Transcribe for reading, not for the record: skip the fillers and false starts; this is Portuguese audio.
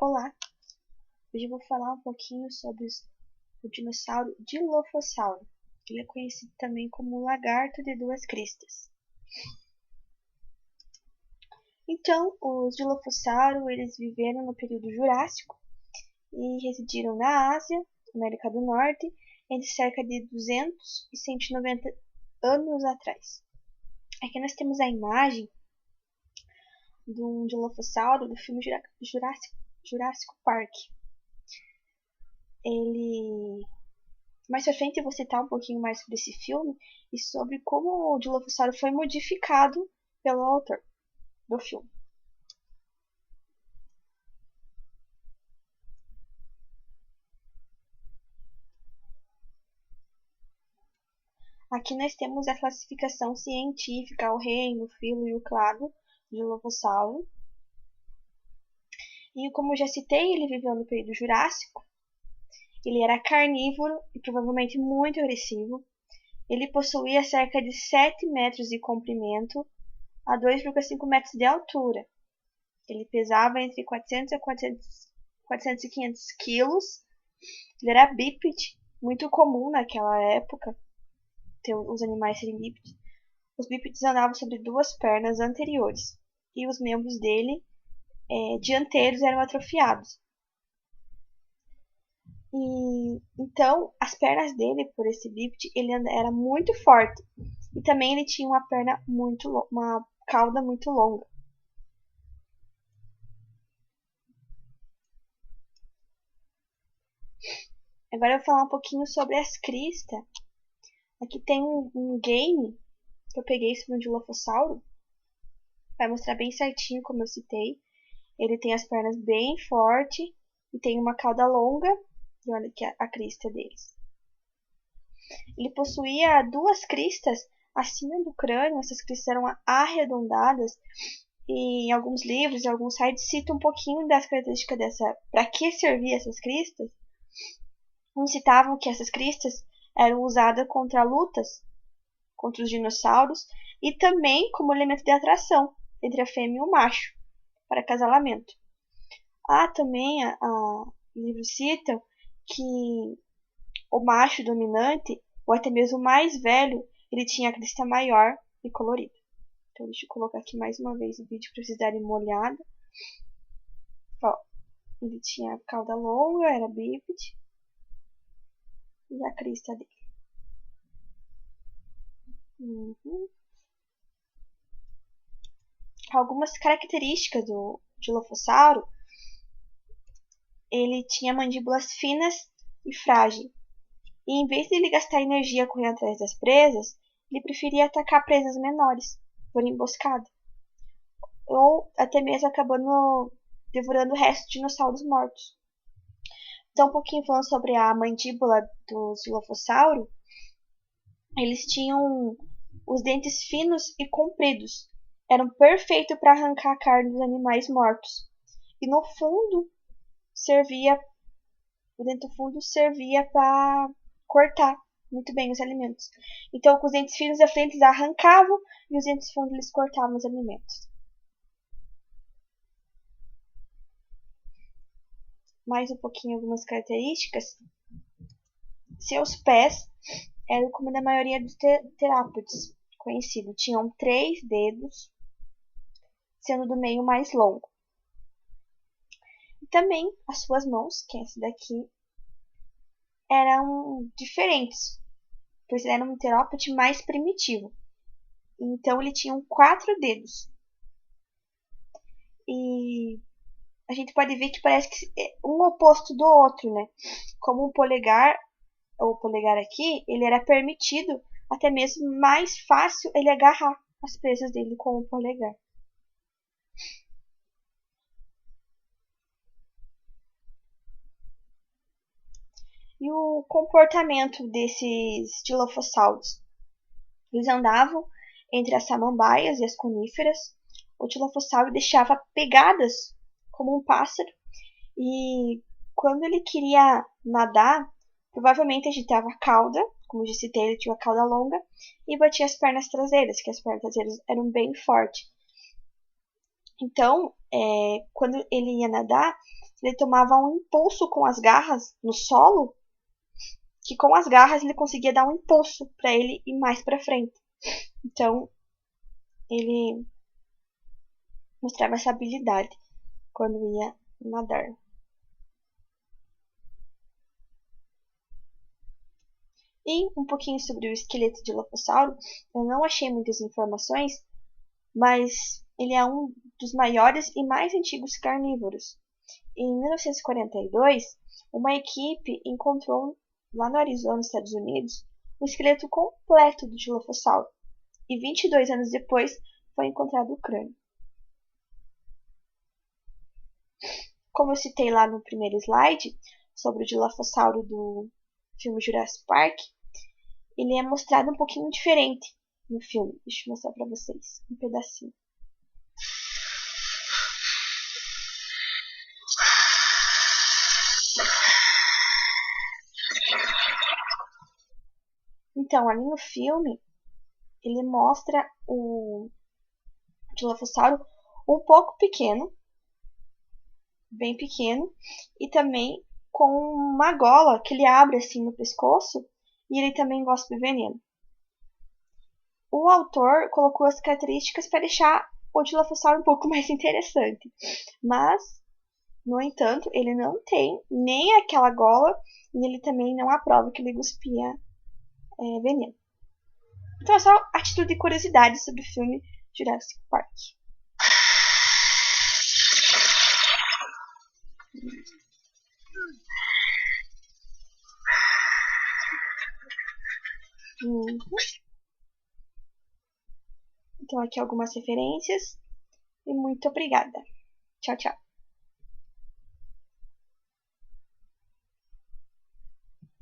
Olá, hoje eu vou falar um pouquinho sobre o dinossauro Dilophosauro. Ele é conhecido também como lagarto de duas cristas. Então, os Dilophosauro, eles viveram no período Jurássico e residiram na Ásia, América do Norte, entre cerca de 200 e 190 anos atrás. Aqui nós temos a imagem de um Dilophosauro do filme Jurassic Park. Mais pra frente eu vou citar um pouquinho mais sobre esse filme e sobre como o Dilophosauro foi modificado pelo autor do filme. Aqui nós temos a classificação científica, o reino, o filo e o clado do Dilophosauro. E como eu já citei, ele viveu no período Jurássico. Ele era carnívoro e provavelmente muito agressivo. Ele possuía cerca de 7 metros de comprimento a 2,5 metros de altura. Ele pesava entre 400 e 500 quilos. Ele era bípede, muito comum naquela época ter os animais serem bípedes. Os bípedes andavam sobre duas pernas anteriores e os membros dele dianteiros eram atrofiados. E então as pernas dele, por esse bípede, ele era muito forte e também ele tinha uma cauda muito longa. Agora eu vou falar um pouquinho sobre as cristas. Aqui tem um game que eu peguei sobre um Dilophosauro. Vai mostrar bem certinho como eu citei. Ele tem as pernas bem fortes e tem uma cauda longa. E olha aqui a crista deles. Ele possuía duas cristas acima do crânio. Essas cristas eram arredondadas. E em alguns livros, em alguns sites, citam um pouquinho das características dessa. Para que serviam essas cristas? Uns citavam que essas cristas eram usadas contra lutas, contra os dinossauros, e também como elemento de atração entre a fêmea e o macho, para acasalamento. Também livros citam que o macho dominante, ou até mesmo o mais velho, ele tinha a crista maior e colorida. Então deixa eu colocar aqui mais uma vez o vídeo para vocês darem uma olhada. Ele tinha a cauda longa, era bípede, e a crista dele. Algumas características do Dilophosauro: ele tinha mandíbulas finas e frágeis. E em vez de ele gastar energia correndo atrás das presas, ele preferia atacar presas menores, por emboscada. Ou até mesmo acabando devorando o resto de dinossauros mortos. Então, um pouquinho falando sobre a mandíbula do Dilophosauro, eles tinham os dentes finos e compridos. Eram perfeitos para arrancar a carne dos animais mortos. E no fundo, o dente do fundo servia para cortar muito bem os alimentos. Então, com os dentes finos da frente, eles arrancavam e os dentes fundos eles cortavam os alimentos. Mais um pouquinho algumas características. Seus pés eram como da maioria dos terópodes conhecidos. Tinham 3 dedos, sendo do meio mais longo. E também as suas mãos, que é essa daqui, eram diferentes, pois ele era um terópode mais primitivo. Então ele tinha 4 dedos. E a gente pode ver que parece que um oposto do outro, né? Como o polegar aqui, ele era permitido, até mesmo mais fácil ele agarrar as presas dele com o polegar. E o comportamento desses Dilophosauros? Eles andavam entre as samambaias e as coníferas. O Dilophosauro deixava pegadas como um pássaro. E quando ele queria nadar, provavelmente agitava a cauda, como já citei, ele tinha a cauda longa, e batia as pernas traseiras, que as pernas traseiras eram bem fortes. Então, quando ele ia nadar, ele tomava um impulso com as garras no solo, que com as garras ele conseguia dar um impulso para ele ir mais para frente. Então, ele mostrava essa habilidade quando ia nadar. E um pouquinho sobre o esqueleto de Dilophosauro, eu não achei muitas informações, mas ele é um dos maiores e mais antigos carnívoros. Em 1942, uma equipe encontrou lá no Arizona, nos Estados Unidos, um esqueleto completo do Dilophosauro. E 22 anos depois foi encontrado o crânio. Como eu citei lá no primeiro slide, sobre o Dilophosauro do filme Jurassic Park, ele é mostrado um pouquinho diferente no filme. Deixa eu mostrar pra vocês um pedacinho. Então, ali no filme, ele mostra o Dilophosauro um pouco pequeno, bem pequeno, e também com uma gola que ele abre assim no pescoço, e ele também gosta de veneno. O autor colocou as características para deixar o Dilophosauro um pouco mais interessante, mas, no entanto, ele não tem nem aquela gola e ele também não aprova que ele cuspia veneno. Então é só a título de curiosidade sobre o filme Jurassic Park. Então aqui algumas referências e muito obrigada. Tchau, tchau.